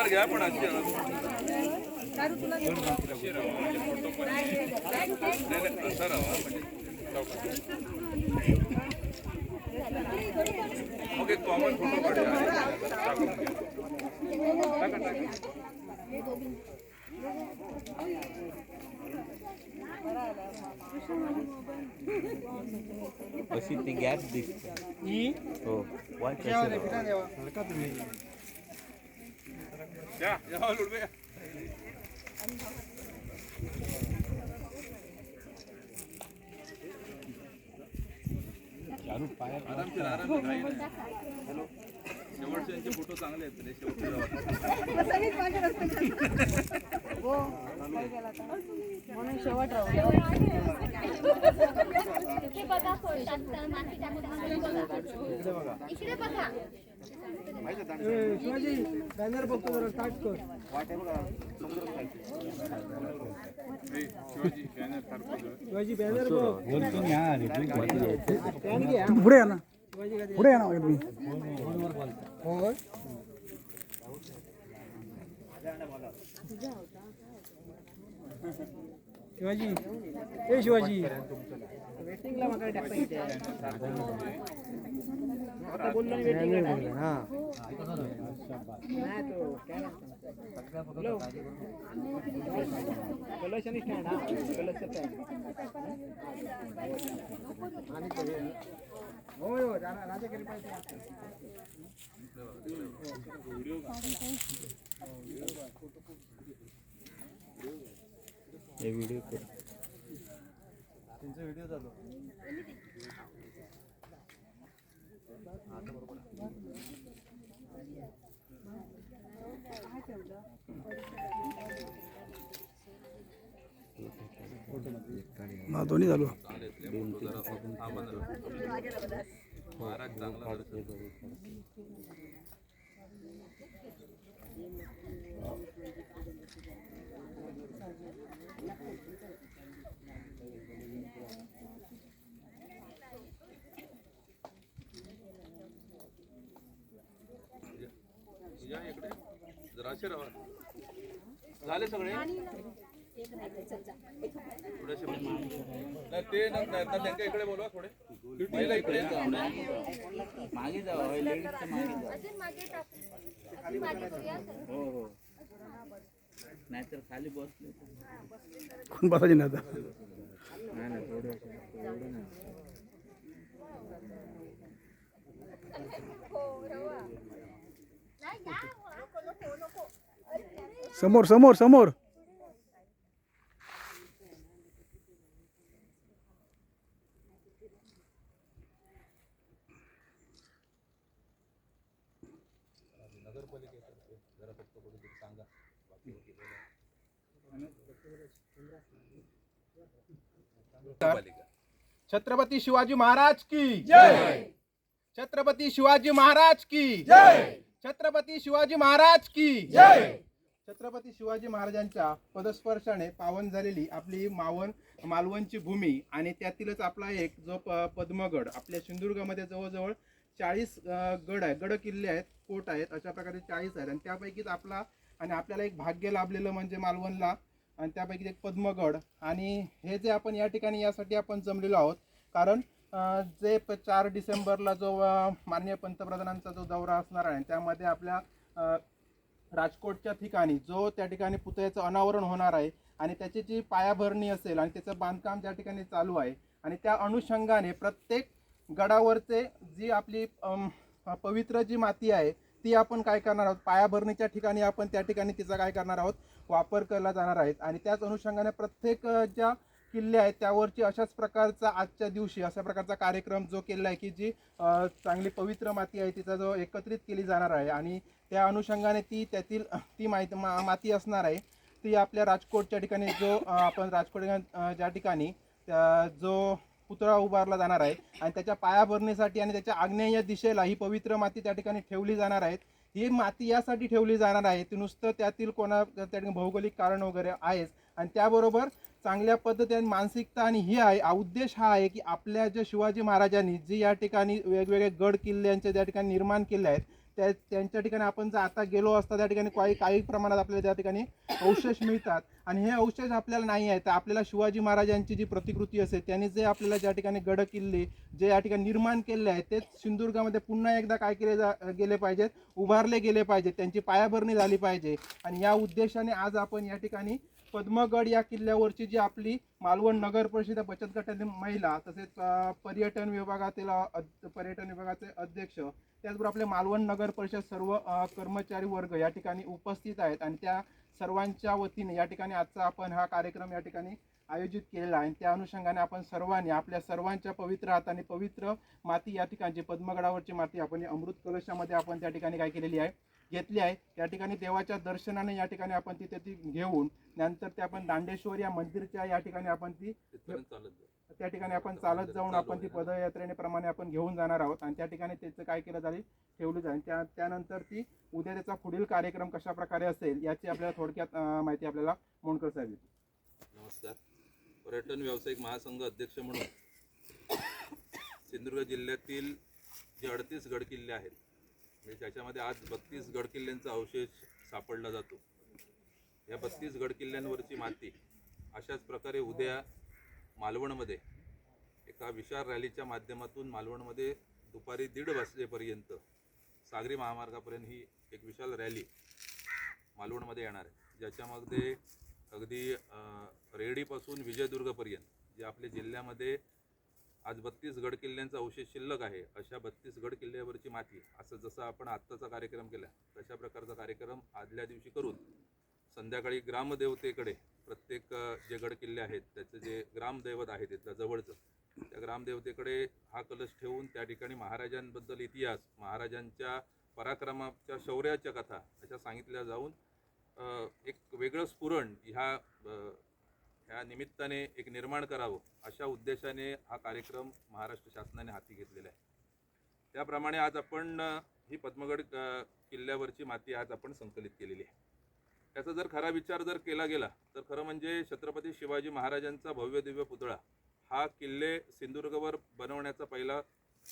घ्या पण okay common photo अशी ती गॅप दिसते हो शेवटचे फोटो चांगले आहेत रे शेवटचे म्हणून शेवट राहू शिवाजी बॅनर बघतो जरा स्टार्ट कर शिवाजी बॅनर बघ पुढे या ना पुढे या ना तुम्ही हो शिवाजी ए शिवाजी वेटिंगला मला टाकायचं आता बोललो मी वेटिंगला हां नाही तो हॅलो कलश आणि स्टँड हां कलशचं स्टँड आणि हो हो राजा करी पाहिजे हे व्हिडिओ कर त्यांचा व्हिडिओ चालू दोन्ही चालू महाराज चांगला या इकडे जराशे राहा झाले सगळे थोडेसे ते त्यांच्या इकडे बोलवा थोडे महिला इकडे मागे जावा लेडीजच्या मागे हो हो नाहीतर खाली बसले कोण बसायचे नाही आता नाही ना थोडं नाही समोर समोर समोर छत्रपती शिवाजी महाराज की जय। छत्रपती शिवाजी महाराज की जय। छत्रपती शिवाजी महाराज की जय। छत्रपती शिवाजी महाराजांच्या पदस्पर्शाने पावन झालेली आपली मालवणची भूमी आणि त्यातीलच आपला एक जो पद्मगड आपल्या सिंधुदुर्गामध्ये जवळजवळ 40 गड किल्ले आहेत, कोट आहेत, अशा प्रकारे 40 आहेत आणि त्यापैकीच आपला आणि आपल्याला एक भाग्य लाभलेलं म्हणजे मालवणला आणि त्यापैकी एक पद्मगड. आणि हे जे आपण या ठिकाणी यासाठी आपण जमलेलो आहोत कारण जे 4 डिसेंबरला जो माननीय पंतप्रधानांचा जो दौरा असणार आहे त्यामध्ये आपल्या राजकोटच्या ठिकाणी जो त्या ठिकाणी पुतळ्याचं अनावरण होणार आहे आणि त्याची जी पायाभरणी असेल आणि त्याचं बांधकाम त्या ठिकाणी चालू आहे आणि त्या अनुषंगाने प्रत्येक गडावरचे जी आपली पवित्र जी माती आहे ती आपण काय करणार आहोत, पायाभरणीच्या ठिकाणी आपण त्या ठिकाणी तिचा काय करणार आहोत, वापर केला जाणार आहे. आणि त्याच अनुषंगाने प्रत्येक ज्या किल्ले आहेत त्यावरची अशाच प्रकारचा आजच्या दिवशी अशा प्रकारचा कार्यक्रम जो केला आहे की जी चांगली पवित्र माती आहे तिचा जो एकत्रित केली जाणार आहे आणि त्या अनुषंगाने ती माती असणार आहे ती आपल्या राजकोटच्या ठिकाणी जो आपण राजकोट ज्या ठिकाणी जो पुतळा उभारला जाणार आहे आणि त्याच्या पायाभरणीसाठी आणि त्याच्या आग्नेय दिशेला ही पवित्र माती त्या ठिकाणी ठेवली जाणार आहेत. ही माती यासाठी ठेवली जाणार आहे ती नुसतं त्यातील त्या ठिकाणी भौगोलिक कारण वगैरे आहेच, आणि त्याबरोबर चांगल्या पद्धतीने मानसिकता आणि ही आहे उद्देश हा आहे की आपल्या ज्या शिवाजी महाराजांनी जे या ठिकाणी वेगवेगळे गड किल्ल्यांचे त्या ठिकाणी निर्माण केले आहेत त्यांच्या ठिकाणी आपण जर आता गेलो असता त्या ठिकाणी काही प्रमाणात आपल्याला त्या ठिकाणी अवशेष मिळतात, आणि हे अवशेष आपल्याला नाही आहे तर आपल्याला शिवाजी महाराजांची जी प्रतिकृती असेल त्यांनी जे आपल्याला ज्या ठिकाणी गड किल्ले जे या ठिकाणी निर्माण केले आहेत ते सिंधुदुर्गामध्ये पुन्हा एकदा काय केले गेले पाहिजेत, उभारले गेले पाहिजेत, त्यांची पायाभरणी झाली पाहिजे. आणि या उद्देशाने आज आपण या ठिकाणी पद्मगड या किल्ल्यावरची जी आपली मालवण नगर परिषद बचत गटातील महिला तसेच पर्यटन विभागाचे अध्यक्ष त्याचबरोबर आपले मालवण नगर परिषद सर्व कर्मचारी वर्ग या ठिकाणी उपस्थित आहेत, आणि त्या सर्वांच्या वतीने या ठिकाणी आजचा आपण हा कार्यक्रम या ठिकाणी आयोजित केलेला आहे. त्या अनुषंगाने आपण सर्वांनी आपल्या सर्वांच्या पवित्र हाताने पवित्र माती या ठिकाणची पद्मगडावरची माती आपण अमृत कलशामध्ये आपण त्या ठिकाणी काय केलेली आहे घेतली आहे. त्या ठिकाणी देवाच्या दर्शनाने या ठिकाणी आपण ती घेऊन नंतर ते आपण दांडेश्वर या मंदिरच्या या ठिकाणी आपण त्या ठिकाणी आपण चालत जाऊन आपण ती पदयात्रेने प्रमाणे आपण घेऊन जाणार आहोत, आणि त्या ठिकाणी त्याचं काय केलं जाईल ठेवलं जाईल. त्यानंतर ती उद्या त्याचा पुढील कार्यक्रम कशा प्रकारे असेल याची आपल्याला थोडक्यात माहिती आपल्याला मोंडकर साहेब देतील. नमस्कार. पर्यटन व्यावसायिक महासंघ अध्यक्ष म्हणून सिंधुदुर्ग जिल्ह्यातील जे 38 गडकिल्ले आहेत म्हणजे त्याच्यामध्ये आज 32 गडकिल्ल्यांचा अवशेष सापडला जातो. या 32 गडकिल्ल्यांवरची माती अशाच प्रकारे उद्या मालवणमध्ये एका विशाल रॅलीच्या माध्यमातून मालवणमध्ये दुपारी 1:30 वाजेपर्यंत सागरी महामार्गापर्यंत ही एक विशाल रॅली मालवणमध्ये येणार आहे, ज्याच्यामध्ये अगदी रेडीपासून विजयदुर्गपर्यंत जे आपल्या जिल्ह्यामध्ये आज 32 गडकिल्ल्यांचा अवशेष शिल्लक आहे अशा 32 गडकिल्ल्यावरची माती असं जसं आपण आत्ताचा कार्यक्रम केला तशा प्रकारचा कार्यक्रम आदल्या दिवशी करून संध्याकाळी ग्रामदेवतेकडे प्रत्येक जे गडकिल्ले आहेत त्याचे जे ग्रामदैवत आहे तिथलं जवळचं त्या ग्रामदेवतेकडे हा कलश ठेवून त्या ठिकाणी महाराजांबद्दल इतिहास महाराजांच्या पराक्रमाच्या शौर्याच्या कथा अशा सांगितल्या जाऊन एक वेगळं स्फुरण ह्या निमित्ताने एक निर्माण करावं अशा उद्देशाने हा कार्यक्रम महाराष्ट्र शासनाने हाती घेतलेला आहे. त्याप्रमाणे आज आपण ही पद्मगड किल्ल्यावरची माती आज आपण संकलित केलेली आहे. त्याचा जर खरा विचार जर केला गेला तर खरं म्हणजे छत्रपती शिवाजी महाराजांचा भव्य दिव्य पुतळा हा किल्ले सिंधुदुर्गवर बनवण्याचा पहिला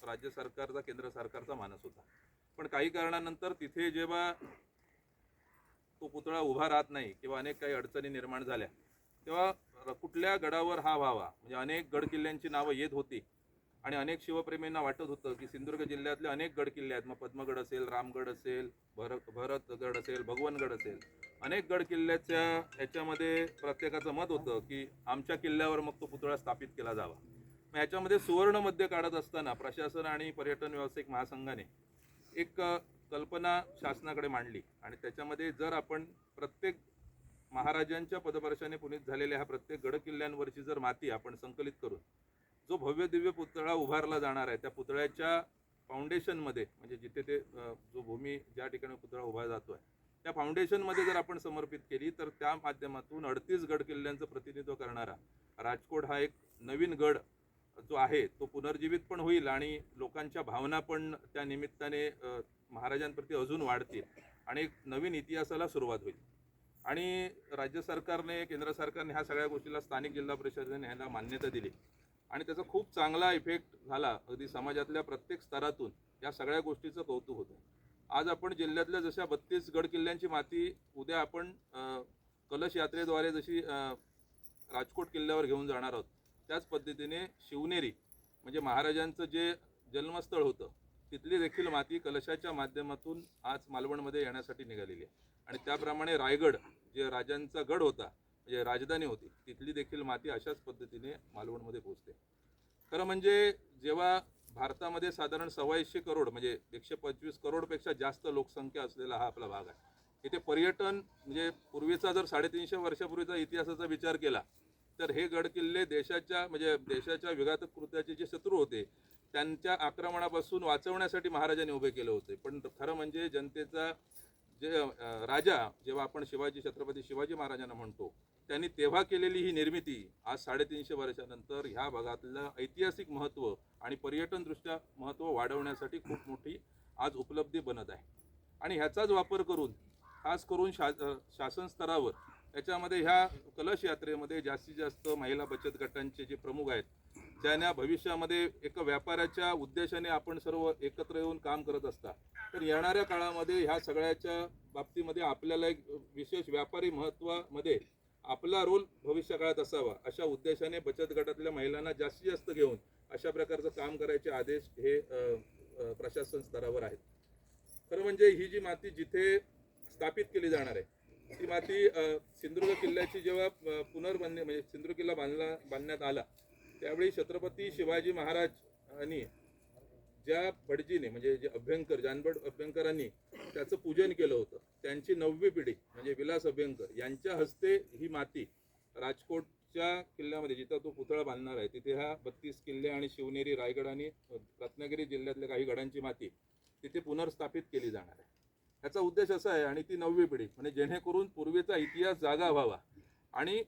राज्य सरकारचा केंद्र सरकारचा मानस होता, पण काही कारणानंतर तिथे जेव्हा तो पुतळा उभा राहत नाही किंवा अनेक काही अडचणी निर्माण झाल्या तेव्हा कुठल्या गडावर हा व्हावा म्हणजे अनेक गडकिल्ल्यांची नावं येत होती आणि अनेक शिवप्रेमींना वाटत होतं की सिंधुदुर्ग जिल्ह्यातले अनेक गडकिल्ले आहेत, मग पद्मगड असेल, रामगड असेल, भरतगड असेल, भगवनगड असेल, अनेक गडकिल्ल्याच्या ह्याच्यामध्ये प्रत्येकाचं मत होतं की आमच्या किल्ल्यावर मग तो पुतळा स्थापित केला जावा. मग ह्याच्यामध्ये सुवर्ण मध्य काढत असताना प्रशासन आणि पर्यटन व्यावसायिक महासंघाने एक कल्पना शासनाकडे मांडली आणि त्याच्यामध्ये जर आपण प्रत्येक महाराजांच्या पदस्पर्शाने पुनीत झालेल्या ह्या प्रत्येक गडकिल्ल्यांवरची जर माती आपण संकलित करून जो भव्य दिव्य पुतळा उभारला जाणार आहे त्या पुतळ्याच्या फाउंडेशनमध्ये म्हणजे जिथे ते जो भूमी ज्या ठिकाणी पुतळा उभा जातो आहे त्या फाउंडेशनमध्ये जर आपण समर्पित केली तर त्या माध्यमातून 38 गडकिल्ल्यांचं प्रतिनिधित्व करणारा राजकोट हा एक नवीन गड जो आहे तो पुनर्जीवित पण होईल आणि लोकांच्या भावना पण त्या निमित्ताने महाराजांप्रती अजून वाढतील आणि एक नवीन इतिहासाला सुरुवात होईल. आणि राज्य सरकारने केंद्र सरकारने ह्या सगळ्या गोष्टीला स्थानिक जिल्हा परिषदेने ह्याला मान्यता दिली आणि त्याचा खूप चांगला इफेक्ट झाला. अगदी समाजातल्या प्रत्येक स्तरातून या सगळ्या गोष्टीचं कौतुक होतं. आज आपण जिल्ह्यातल्या जशा 32 गडकिल्ल्यांची माती उद्या आपण कलश यात्रेद्वारे जशी राजकोट किल्ल्यावर घेऊन जाणार आहोत त्याच पद्धतीने शिवनेरी म्हणजे महाराजांचं जे जन्मस्थळ होतं तिथली देखील माती कलशाच्या माध्यमातून आज मालवणमध्ये येण्यासाठी निघालेली आहे आणि त्याप्रमाणे रायगड जे राजांचा गड होता म्हणजे राजधानी होती तिथली देखील माती अशाच पद्धतीने मालवणमध्ये पोहोचते. खरं म्हणजे जेव्हा भारतामध्ये साधारण 125 करोड म्हणजे 125 करोडपेक्षा जास्त लोकसंख्या असलेला हा आपला भाग आहे. इथे पर्यटन म्हणजे पूर्वीचा जर 350 वर्षापूर्वीचा इतिहासाचा विचार केला तर हे गडकिल्ले देशाच्या विघातक कृत्याचे जे शत्रू होते त्यांच्या आक्रमणापासून वाचवण्यासाठी महाराजांनी उभे केले होते. पण खरं म्हणजे जनतेचा जे राजा जेव्हा आपण छत्रपती शिवाजी महाराजांना म्हणतो त्यांनी तेव्हा केलेली ही निर्मिती आज 350 वर्षानंतर ह्या भागातलं ऐतिहासिक महत्त्व आणि पर्यटनदृष्ट्या महत्त्व वाढवण्यासाठी खूप मोठी आज उपलब्धी बनत आहे. आणि ह्याचाच वापर करून खास करून शासन स्तरावर याच्यामध्ये ह्या कलश यात्रेमध्ये जास्तीत जास्त महिला बचत गटांचे जे प्रमुख आहेत ज्यांना भविष्यामध्ये एक व्यापाराच्या उद्देशाने आपण सर्व एकत्र येऊन काम करत असता, तर येणाऱ्या काळामध्ये ह्या सगळ्याच्या बाबतीमध्ये आपल्याला एक विशेष व्यापारी महत्त्वामध्ये आपला रोल भविष्य काळात असावा अशा उद्देशाने बचत गटातल्या महिलांना जास्तीत जास्त घेऊन अशा प्रकारचं काम करायचे आदेश हे प्रशासन स्तरावर आहेत. खरं म्हणजे ही जी माती जिथे स्थापित केली जाणार आहे ती माती सिंधुदुर्ग किल्ल्याची जेव्हा पुनर्बांधणी म्हणजे सिंधुदुर्ग किल्ला बांधण्यात आला त्यावेळी छत्रपती शिवाजी महाराजांनी ज्या भटजीने म्हणजे जे अभ्यंकर जानभट अभ्यंकरांनी त्याचं पूजन केलं होतं त्यांची 9वी पिढी म्हणजे विलास अभ्यंकर यांच्या हस्ते ही माती राजकोटच्या किल्ल्यामध्ये जिथं तो पुतळा बांधणार आहे तिथे ह्या 32 किल्ले आणि शिवनेरी रायगड आणि रत्नागिरी जिल्ह्यातल्या काही गडांची माती तिथे पुनर्स्थापित केली जाणार आहे. ह्याचा उद्देश असा आहे आणि ती 9वी पिढी म्हणजे जेणेकरून पूर्वीचा इतिहास जागा व्हावा आणि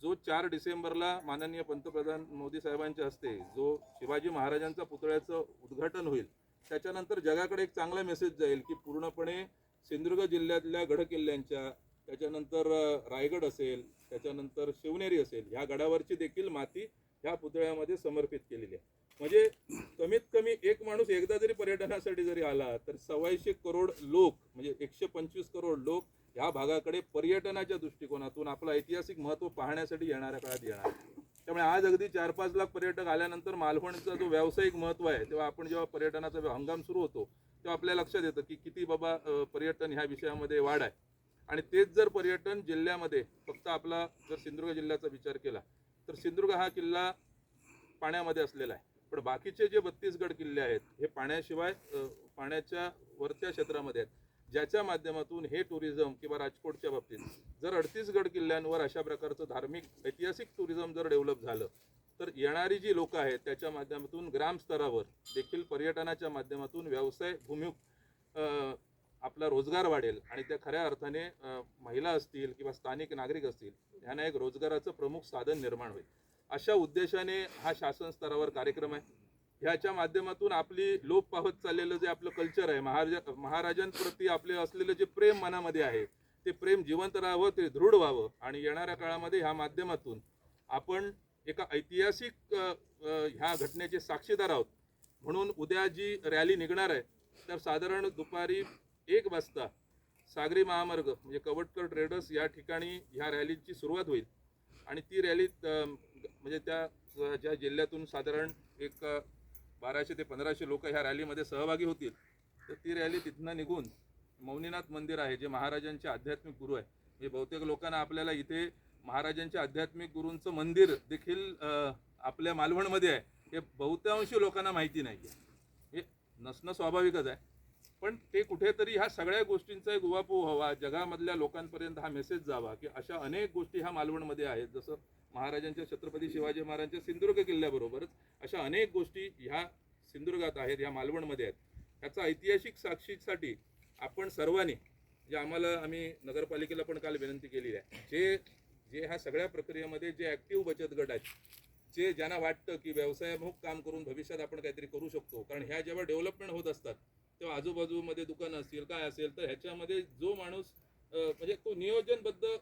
जो 4 डिसेंबरला माननीय पंतप्रधान मोदी साहेबांच्या हस्ते जो शिवाजी महाराजांचा पुतळ्याचं उद्घाटन होईल त्याच्यानंतर जगाकडे एक चांगला मेसेज जाईल की पूर्णपणे सिंधुदुर्ग जिल्ह्यातल्या गडकिल्ल्यांच्या त्याच्यानंतर रायगड असेल त्याच्यानंतर शिवनेरी असेल ह्या गडावरची देखील माती ह्या पुतळ्यामध्ये समर्पित केलेली आहे. म्हणजे कमीत कमी एक माणूस एकदा जरी पर्यटनासाठी जरी आला तर 125 करोड लोक म्हणजे 125 करोड लोक ह्या भागाकडे पर्यटनाच्या दृष्टिकोनातून आपलं ऐतिहासिक महत्त्व पाहण्यासाठी येणाऱ्या काळात येणार. त्यामुळे आज अगदी 4-5 लाख पर्यटक आल्यानंतर मालवणचा जो व्यावसायिक महत्त्व आहे तेव्हा आपण जेव्हा पर्यटनाचा हंगाम सुरू होतो तेव्हा आपल्या लक्षात येतं की किती बाबा पर्यटन ह्या विषयामध्ये वाढ आहे. आणि तेच जर पर्यटन जिल्ह्यामध्ये फक्त आपला जर सिंधुदुर्ग जिल्ह्याचा विचार केला तर सिंधुदुर्ग हा किल्ला पाण्यामध्ये असलेला आहे पण बाकीचे जे 32 गड किल्ले आहेत हे पाण्याशिवाय पाण्याच्या वरच्या क्षेत्रामध्ये आहेत ज्याच्या माध्यमातून हे टुरिझम किंवा राजकोटच्या बाबतीत जर 38 गड किल्ल्यांवर अशा प्रकारचं धार्मिक ऐतिहासिक टुरिझम जर डेव्हलप झालं तर येणारी जी लोक आहेत त्याच्या माध्यमातून ग्रामस्तरावर देखील पर्यटनाच्या माध्यमातून व्यवसाय भूमिक आपला रोजगार वाढेल आणि त्या खऱ्या अर्थाने महिला असतील किंवा स्थानिक नागरिक असतील ह्यांना एक रोजगाराचं प्रमुख साधन निर्माण होईल. अशा उद्देशाने हा शासन स्तरावर कार्यक्रम आहे. ह्याच्या माध्यमातून आपली लोप पावत चाललेलं जे आपलं कल्चर आहे महाराजांप्रती आपले असलेलं जे प्रेम मनामध्ये आहे ते प्रेम जिवंत राहावं ते दृढ व्हावं आणि येणाऱ्या काळामध्ये ह्या माध्यमातून आपण एका ऐतिहासिक ह्या घटनेचे साक्षीदार आहोत. म्हणून उद्या जी रॅली निघणार आहे तर साधारण दुपारी 1 वाजता सागरी महामार्ग म्हणजे कवटकर ट्रेडर्स या ठिकाणी ह्या रॅलीची सुरुवात होईल आणि ती रॅली म्हणजे त्या ज्या जिल्ह्यातून साधारण एक 1200 ते 1500 लोक ह्या रॅलीमध्ये सहभागी होतील तर ती रॅली तिथनं निघून मौनीनाथ मंदिर आहे जे महाराजांचे आध्यात्मिक गुरु आहे. म्हणजे बहुतेक लोकांना आपल्याला इथे महाराजांच्या आध्यात्मिक गुरूंचं मंदिर देखील आपल्या मालवणमध्ये आहे हे बहुतांशी लोकांना माहिती नाही आहे. हे नसणं स्वाभाविकच आहे पण ते कुठेतरी ह्या सगळ्या गोष्टींचा एक उहापोह व्हावा जगामधल्या लोकांपर्यंत हा मेसेज जावा की अशा अनेक गोष्टी ह्या मालवणमध्ये आहेत जसं महाराजांच्या छत्रपती शिवाजी महाराजांच्या सिंधुदुर्ग किल्ल्याबरोबरच अशा अनेक गोष्टी ह्या सिंधुदुर्गात आहेत ह्या मालवणमध्ये आहेत. ह्याचा ऐतिहासिक साक्षीसाठी आपण सर्वांनी जे आम्ही नगरपालिकेला पण काल विनंती केलेली आहे जे ह्या सगळ्या प्रक्रियेमध्ये जे ॲक्टिव्ह बचत गट आहेत ज्यांना वाटतं की व्यवसायामुख काम करून भविष्यात आपण काहीतरी करू शकतो कारण ह्या जेव्हा डेव्हलपमेंट होत असतात तेव्हा आजूबाजूमध्ये दुकानं असतील काय असेल तर ह्याच्यामध्ये जो माणूस म्हणजे तो नियोजनबद्ध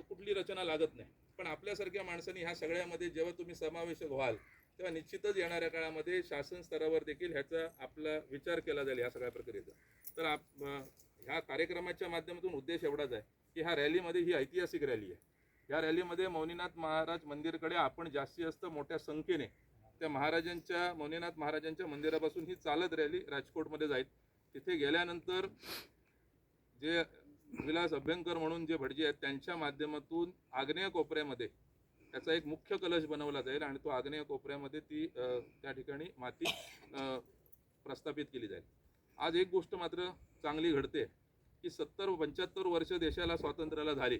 कुठली रचना लागत नाही पण आपल्यासारख्या माणसांनी ह्या सगळ्यामध्ये जेव्हा तुम्ही समावेशक व्हाल तेव्हा निश्चितच येणाऱ्या काळामध्ये शासन स्तरावर देखील ह्याचा आपला विचार केला जाईल ह्या सगळ्या प्रक्रियेचा. तर ह्या कार्यक्रमाच्या माध्यमातून उद्देश एवढाच आहे की ह्या रॅलीमध्ये ही ऐतिहासिक रॅली आहे. ह्या रॅलीमध्ये मौनीनाथ महाराज मंदिरकडे आपण जास्तीत जास्त मोठ्या संख्येने त्या मौनीनाथ महाराजांच्या मंदिरापासून ही चालत रॅली राजकोटमध्ये जाईल. तिथे गेल्यानंतर जे विलास अभ्यंकर म्हणून जे भटजी आहेत त्यांच्या माध्यमातून आग्नेय कोपऱ्यामध्ये त्याचा एक मुख्य कलश बनवला जाईल आणि तो आग्नेय कोपऱ्यामध्ये ती त्या ठिकाणी माती प्रस्थापित केली जाईल. आज एक गोष्ट मात्र चांगली घडते की 70-75 वर्ष देशाला स्वातंत्र्याला झाली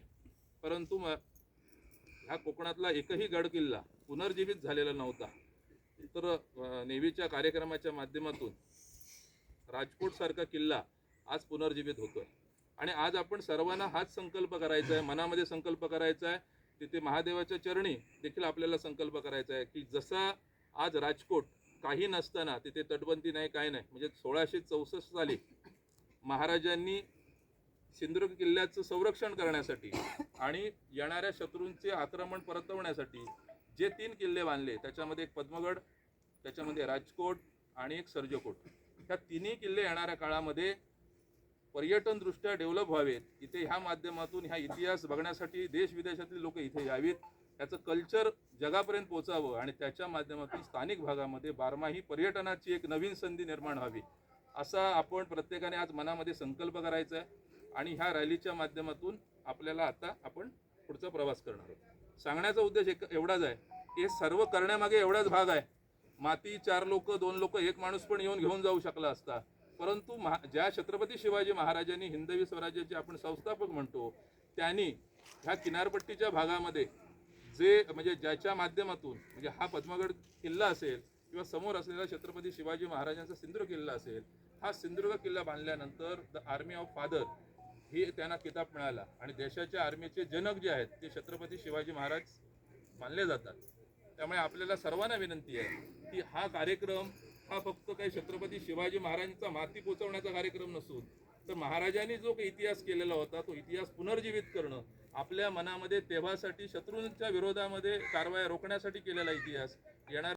परंतु ह्या कोकणातला एकही गड किल्ला पुनर्जीवित झालेला नव्हता. तर नेव्हीच्या कार्यक्रमाच्या माध्यमातून राजकोटसारखा किल्ला आज पुनर्जीवित होतोय आणि आज आपण सर्वांना हाच संकल्प करायचा आहे मनामध्ये संकल्प करायचा आहे तिथे महादेवाच्या चरणी देखील आपल्याला संकल्प करायचा आहे की जसा आज राजकोट काही नसताना तिथे तटबंदी नाही काय नाही म्हणजे 1664 साली महाराजांनी सिंधुदुर्ग किल्ल्याचं संरक्षण करण्यासाठी आणि येणाऱ्या शत्रूंचे आक्रमण परतवण्यासाठी जे 3 किल्ले बांधले, त्याच्यामध्ये एक पद्मगड, त्याच्यामध्ये राजकोट आणि एक सर्जकोट. ह्या तिन्ही किल्ले येणाऱ्या काळामध्ये पर्यटनदृष्ट्या डेव्हलप व्हावेत, इथे ह्या माध्यमातून ह्या इतिहास बघण्यासाठी देश विदेशातील लोक इथे यावीत, त्याचं कल्चर जगापर्यंत पोचावं आणि त्याच्या माध्यमातून स्थानिक भागामध्ये बारमाही पर्यटनाची एक नवीन संधी निर्माण व्हावी, असा आपण प्रत्येकाने आज मनामध्ये संकल्प करायचा आहे. आणि ह्या रॅलीच्या माध्यमातून आपल्याला आता आपण पुढचा प्रवास करणार आहोत. सांगण्याचा उद्देश एवढाच आहे, हे सर्व करण्यामागे एवढाच भाग आहे. माती 4 लोक 2 लोक 1 माणूस पण येऊन घेऊन जाऊ शकला असता, परंतु ज्या छत्रपती शिवाजी महाराजांनी हिंदवी स्वराज्याचे आपण संस्थापक म्हणतो, त्यांनी ह्या किनारपट्टीच्या भागामध्ये जे म्हणजे ज्याच्या माध्यमातून म्हणजे हा पद्मगड किल्ला असेल किंवा समोर असलेला छत्रपती शिवाजी महाराजांचा सिंधुदुर्ग किल्ला असेल, हा सिंधुदुर्ग किल्ला बांधल्यानंतर द आर्मी ऑफ फादर हे त्यांना किताब मिळाला आणि देशाच्या आर्मीचे जनक जे आहेत ते छत्रपती शिवाजी महाराज मानले जातात. त्यामुळे आपल्याला सर्वांना विनंती आहे की हा कार्यक्रम हा फक्त काही छत्रपती शिवाजी महाराजांचा माती पोचवण्याचा कार्यक्रम नसून तर महाराजांनी जो काही इतिहास केलेला होता तो इतिहास पुनर्जीवित करणं, आपल्या मनामध्ये तेव्हासाठी शत्रूंच्या विरोधामध्ये कारवाया रोखण्यासाठी केलेला इतिहास येणाऱ्या